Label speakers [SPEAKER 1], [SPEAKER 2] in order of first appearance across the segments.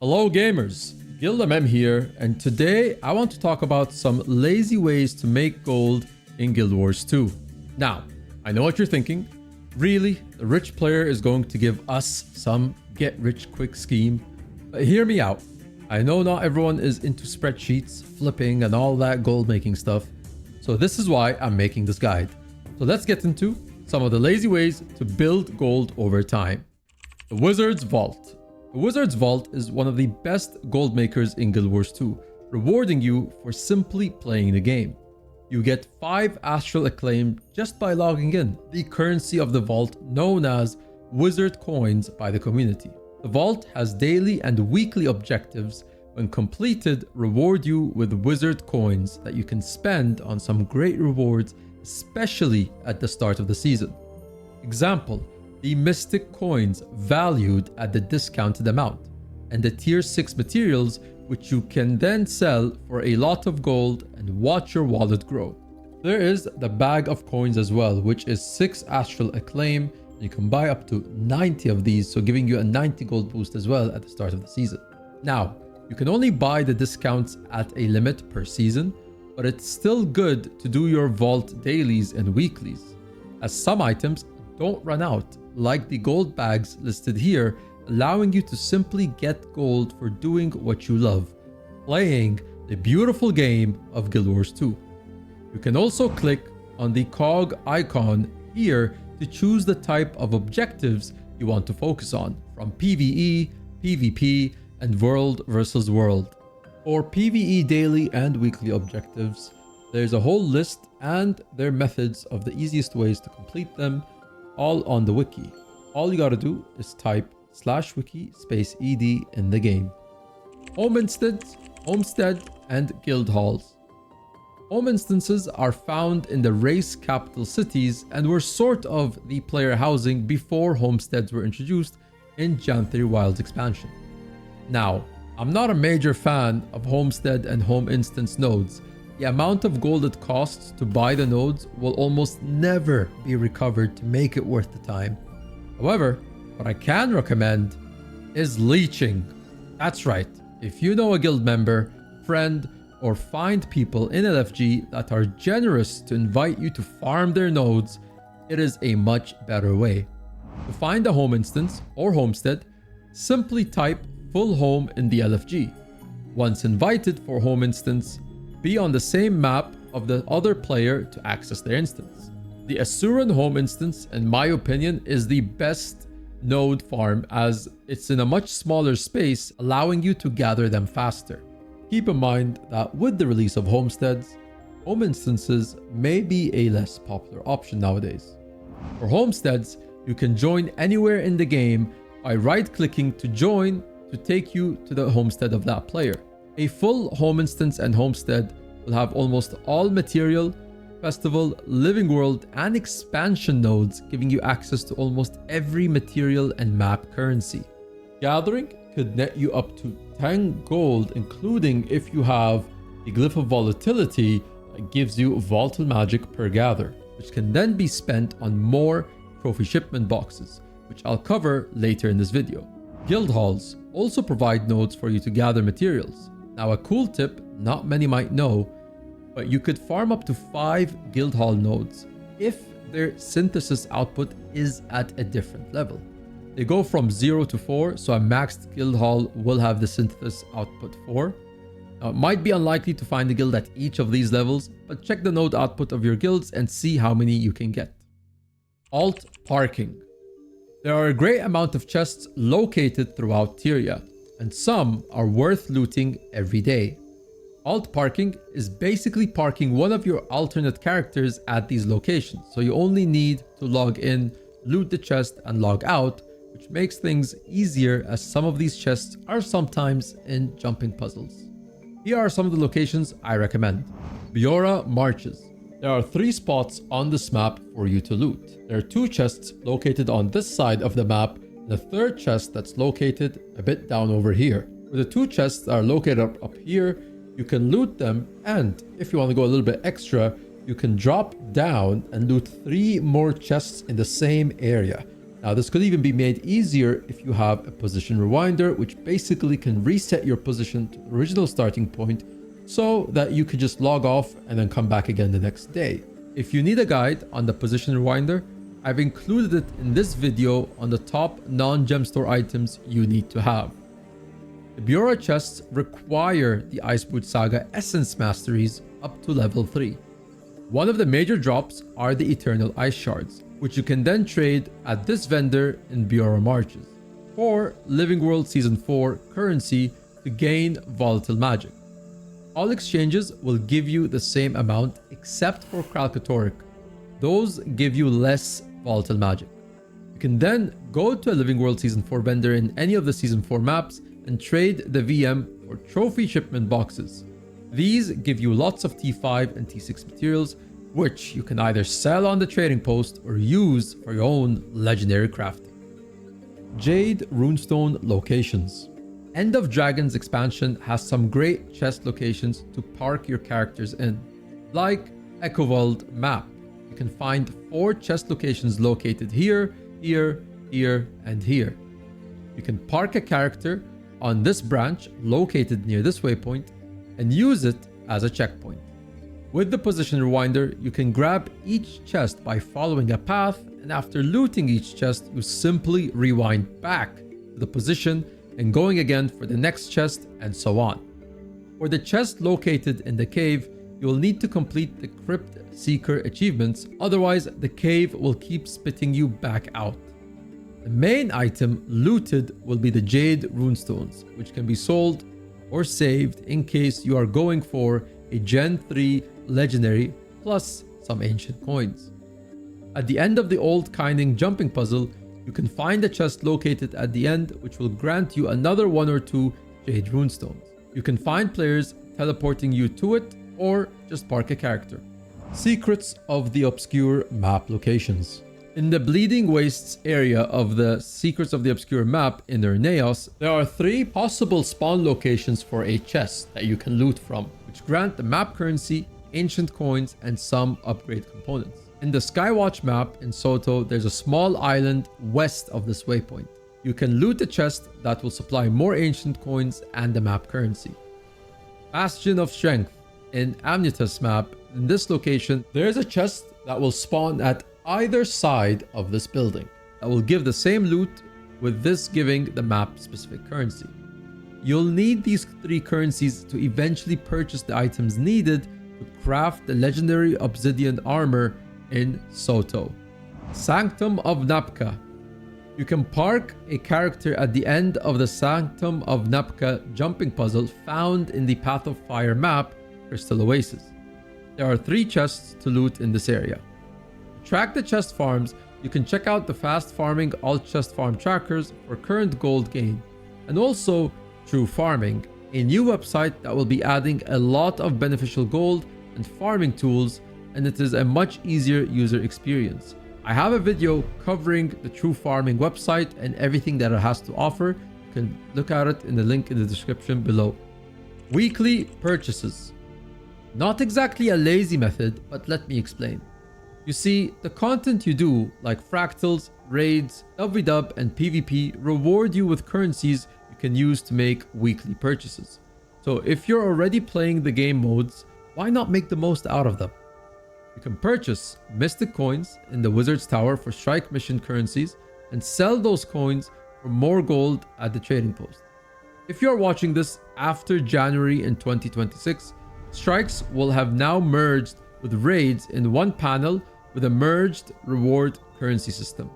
[SPEAKER 1] Hello gamers, GuildMM here, and today I want to talk about some lazy ways to make gold in Guild Wars 2. Now, I know what you're thinking. Really, the rich player is going to give us some get-rich-quick scheme. But hear me out. I know not everyone is into spreadsheets, flipping, and all that gold-making stuff. So this is why I'm making this guide. So let's get into some of the lazy ways to build gold over time. The Wizard's Vault. The Wizard's Vault is one of the best gold makers in Guild Wars 2, rewarding you for simply playing the game. You get 5 Astral Acclaim just by logging in, the currency of the vault known as Wizard Coins by the community. The vault has daily and weekly objectives. When completed, reward you with Wizard Coins that you can spend on some great rewards, especially at the start of the season. Example, the Mystic Coins valued at the discounted amount, and the tier 6 materials which you can then sell for a lot of gold and watch your wallet grow. There is the Bag of Coins as well, which is 6 Astral Acclaim. You can buy up to 90 of these, so giving you a 90 gold boost as well at the start of the season. Now, you can only buy the discounts at a limit per season, but it's still good to do your vault dailies and weeklies, as some items don't run out, like the gold bags listed here, allowing you to simply get gold for doing what you love, playing the beautiful game of Guild Wars 2. You can also click on the cog icon here to choose the type of objectives you want to focus on, from PvE, PvP, and world versus world. For PvE daily and weekly objectives, there's a whole list and their methods of the easiest ways to complete them, all on the wiki. All you gotta do is type /wiki/ed in the game. Homestead, and guild halls. Home instances are found in the race capital cities and were sort of the player housing before homesteads were introduced in Jan 3 Wilds expansion. Now, I'm not a major fan of homestead and home instance nodes. The amount of gold it costs to buy the nodes will almost never be recovered to make it worth the time. However, what I can recommend is leeching. That's right, if you know a guild member, friend, or find people in LFG that are generous to invite you to farm their nodes, it is a much better way. To find a home instance or homestead, simply type full home in the LFG. Once invited for home instance, be on the same map of the other player to access their instance. The Asuran home instance, in my opinion, is the best node farm as it's in a much smaller space, allowing you to gather them faster. Keep in mind that with the release of homesteads, home instances may be a less popular option nowadays. For homesteads, you can join anywhere in the game by right-clicking to join to take you to the homestead of that player. A full home instance and homestead will have almost all material, festival, living world, and expansion nodes, giving you access to almost every material and map currency. Gathering could net you up to 10 gold, including if you have the Glyph of Volatility that gives you volatile magic per gather, which can then be spent on more trophy shipment boxes, which I'll cover later in this video. Guild halls also provide nodes for you to gather materials. Now, a cool tip not many might know, but you could farm up to 5 guild hall nodes if their synthesis output is at a different level. They go from 0 to 4, so a maxed guild hall will have the synthesis output 4. Now, it might be unlikely to find a guild at each of these levels, but check the node output of your guilds and see how many you can get. Alt parking. There are a great amount of chests located throughout Tyria, and some are worth looting every day. Alt parking is basically parking one of your alternate characters at these locations, so you only need to log in, loot the chest, and log out, which makes things easier as some of these chests are sometimes in jumping puzzles. Here are some of the locations I recommend. Biora Marches. There are 3 spots on this map for you to loot. There are 2 chests located on this side of the map, and a 3rd chest that's located a bit down over here. Where the 2 chests that are located up here, you can loot them, and if you want to go a little bit extra, you can drop down and loot 3 more chests in the same area, Now, this could even be made easier if you have a position rewinder, which basically can reset your position to the original starting point so that you could just log off and then come back again the next day. If you need a guide on the position rewinder, I've included it in this video on the top non-gem store items you need to have. The Bureau chests require the Iceboot Saga Essence Masteries up to level 3. One of the major drops are the Eternal Ice Shards, which you can then trade at this vendor in Bureau Marches for Living World Season 4 currency to gain volatile magic. All exchanges will give you the same amount except for Kralkatoric. Those give you less volatile magic. You can then go to a Living World Season 4 vendor in any of the Season 4 maps and trade the VM for trophy shipment boxes. These give you lots of T5 and T6 materials, which you can either sell on the trading post or use for your own legendary crafting. Jade Runestone locations. End of Dragons expansion has some great chest locations to park your characters in, like Echovald map. You can find 4 chest locations located here, here, here, and here. You can park a character on this branch located near this waypoint and use it as a checkpoint. With the position rewinder, you can grab each chest by following a path, and after looting each chest, you simply rewind back to the position and going again for the next chest, and so on. For the chest located in the cave, you will need to complete the Crypt Seeker achievements, otherwise the cave will keep spitting you back out. The main item looted will be the Jade Runestones, which can be sold or saved in case you are going for a Gen 3 legendary plus some ancient coins. At the end of the Old Kyning jumping puzzle, you can find a chest located at the end which will grant you another 1 or 2 Jade Runestones. You can find players teleporting you to it or just park a character. Secrets of the Obscure map locations. In the Bleeding Wastes area of the Secrets of the Obscure map in Erneos, there are 3 possible spawn locations for a chest that you can loot from, which grant the map currency, ancient coins, and some upgrade components. In the Skywatch map in Soto, there's a small island west of this waypoint. You can loot a chest that will supply more ancient coins and the map currency. Bastion of Strength in Amnitas map. In this location, there is a chest that will spawn at either side of this building that will give the same loot, with this giving the map specific currency. You'll need these 3 currencies to eventually purchase the items needed to craft the legendary obsidian armor in Soto. Sanctum of Napka. You can park a character at the end of the Sanctum of Napka jumping puzzle found in the Path of Fire map, Crystal Oasis. There are 3 chests to loot in this area. To track the chest farms, you can check out the fast farming alt chest farm trackers for current gold gain, and also True Farming, a new website that will be adding a lot of beneficial gold and farming tools, and it is a much easier user experience. I have a video covering the True Farming website and everything that it has to offer. You can look at it in the link in the description below. Weekly purchases. Not exactly a lazy method, but let me explain. You see, the content you do, like fractals, raids, WW, and PvP, reward you with currencies you can use to make weekly purchases. So if you're already playing the game modes, why not make the most out of them? You can purchase Mystic Coins in the Wizard's Tower for Strike Mission currencies and sell those coins for more gold at the trading post. If you are watching this after January in 2026, strikes will have now merged with raids in one panel with a merged reward currency system.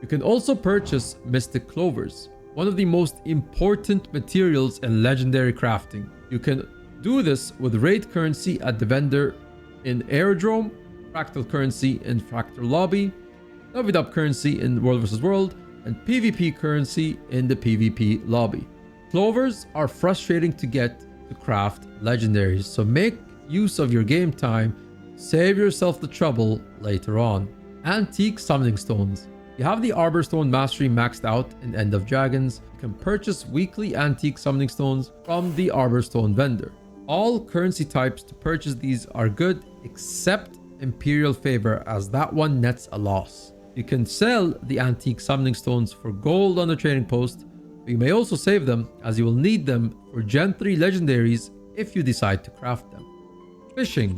[SPEAKER 1] You can also purchase Mystic Clovers, one of the most important materials in legendary crafting. You can do this with raid currency at the vendor in Aerodrome, fractal currency in Fractal Lobby, WW currency in World vs. World, and PvP currency in the PvP lobby. Clovers are frustrating to get to craft legendaries, so make use of your game time. Save yourself the trouble later on. Antique Summoning Stones. You have the Arbor Stone Mastery maxed out in End of Dragons. You can purchase weekly Antique Summoning Stones from the Arbor Stone vendor. All currency types to purchase these are good except Imperial Favor, as that one nets a loss. You can sell the antique summoning stones for gold on the trading post, but you may also save them as you will need them for Gen 3 legendaries if you decide to craft them. Fishing.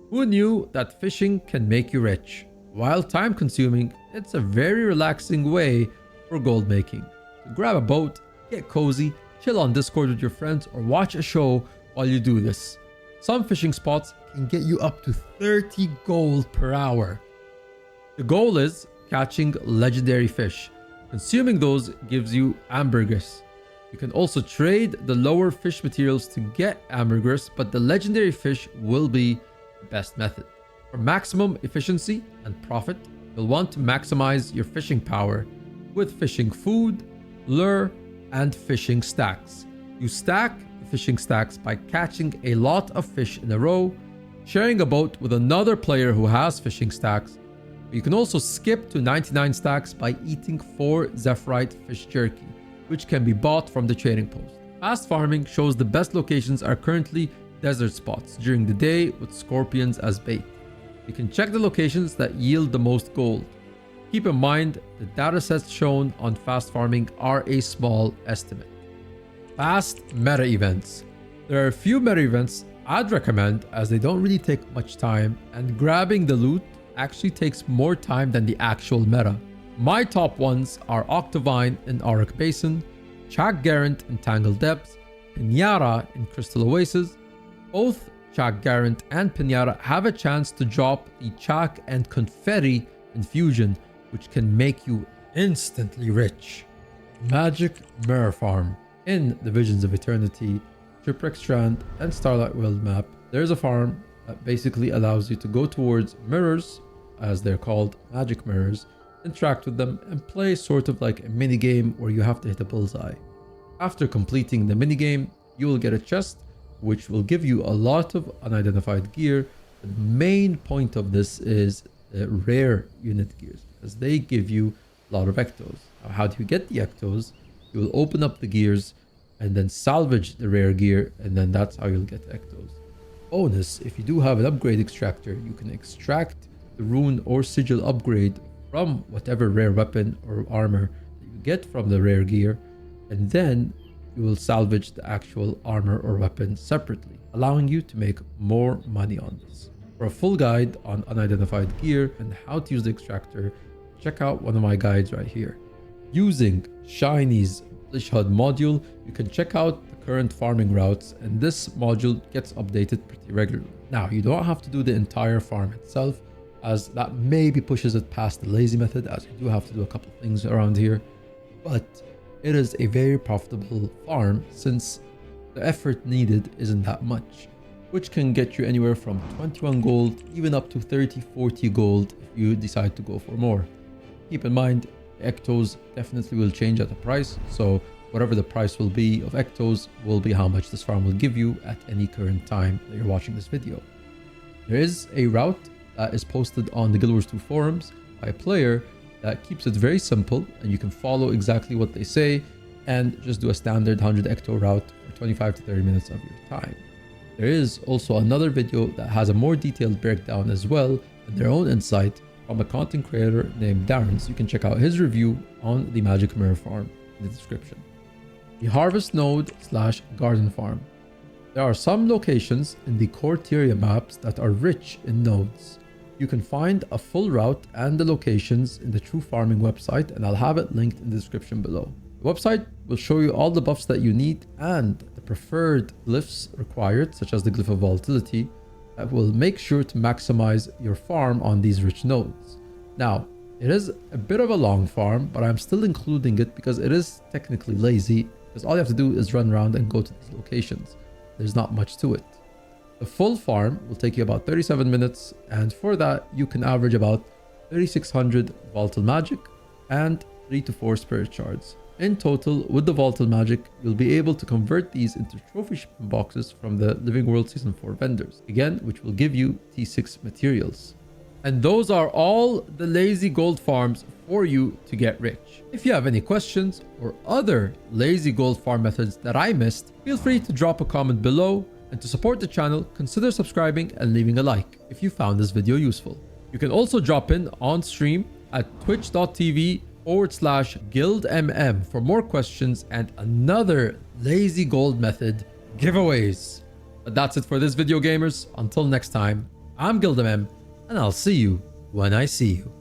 [SPEAKER 1] Who knew that fishing can make you rich? While time consuming, it's a very relaxing way for gold making. So grab a boat, get cozy, chill on Discord with your friends, or watch a show while you do this. Some fishing spots can get you up to 30 gold per hour. The goal is catching legendary fish. Consuming those gives you ambergris. You can also trade the lower fish materials to get ambergris, but the legendary fish will be the best method. For maximum efficiency and profit, you'll want to maximize your fishing power with fishing food, lure, and fishing stacks. You stack the fishing stacks by catching a lot of fish in a row, sharing a boat with another player who has fishing stacks. You can also skip to 99 stacks by eating 4 Zephyrite fish jerky, which can be bought from the trading post. Fast farming shows the best locations are currently desert spots during the day with scorpions as bait. You can check the locations that yield the most gold. Keep in mind the datasets shown on fast farming are a small estimate. Fast meta events. There are a few meta events I'd recommend as they don't really take much time, and grabbing the loot actually takes more time than the actual meta. My top ones are Octavine in Auric Basin, Chak Garant in Tangled Depths, Pinata in Crystal Oasis. Both Chak Garant and Pinata have a chance to drop the Chak and Confetti infusion, which can make you instantly rich. Magic Mirror Farm. In the Visions of Eternity, Shipwreck Strand, and Starlight World map, there's a farm that basically allows you to go towards mirrors, as they're called, magic mirrors, interact with them, and play sort of like a mini game where you have to hit a bullseye. After completing the mini game, you will get a chest which will give you a lot of unidentified gear. The main point of this is the rare unit gears, as they give you a lot of ectos. Now, how do you get the ectos? You will open up the gears and then salvage the rare gear, and then that's how you'll get ectos. Bonus, if you do have an upgrade extractor, you can extract the rune or sigil upgrade from whatever rare weapon or armor that you get from the rare gear, and then you will salvage the actual armor or weapon separately, allowing you to make more money on this. For a full guide on unidentified gear and how to use the extractor, check out one of my guides right here. Using Shiny's Lish HUD module, you can check out the current farming routes, and this module gets updated pretty regularly. Now, you don't have to do the entire farm itself, as that maybe pushes it past the lazy method, as you do have to do a couple of things around here, but it is a very profitable farm since the effort needed isn't that much, which can get you anywhere from 21 gold even up to 30-40 gold if you decide to go for more. Keep in mind, ectos definitely will change at the price, so whatever the price will be of ectos will be how much this farm will give you at any current time that you're watching this video. There is a route that is posted on the Guild Wars 2 forums by a player that keeps it very simple, and you can follow exactly what they say and just do a standard 100 ecto route for 25 to 30 minutes of your time. There is also another video that has a more detailed breakdown as well, and their own insight from a content creator named Darren, so you can check out his review on the Magic Mirror Farm in the description. The Harvest Node / Garden Farm. There are some locations in the Corteria maps that are rich in nodes. You can find a full route and the locations in the True Farming website, and I'll have it linked in the description below. The website will show you all the buffs that you need and the preferred glyphs required, such as the Glyph of Volatility, that will make sure to maximize your farm on these rich nodes. Now, it is a bit of a long farm, but I'm still including it because it is technically lazy, because all you have to do is run around and go to these locations. There's not much to it. The full farm will take you about 37 minutes, and for that you can average about 3600 volatile magic and 3 to 4 spirit shards. In total, with the volatile magic, you'll be able to convert these into trophy shipment boxes from the Living World Season 4 vendors, again, which will give you T6 materials. And those are all the lazy gold farms for you to get rich. If you have any questions or other lazy gold farm methods that I missed, feel free to drop a comment below. And to support the channel, consider subscribing and leaving a like if you found this video useful. You can also drop in on stream at twitch.tv/guildmm for more questions and another lazy gold method giveaways. But that's it for this video, gamers. Until next time, I'm GuildMM, and I'll see you when I see you.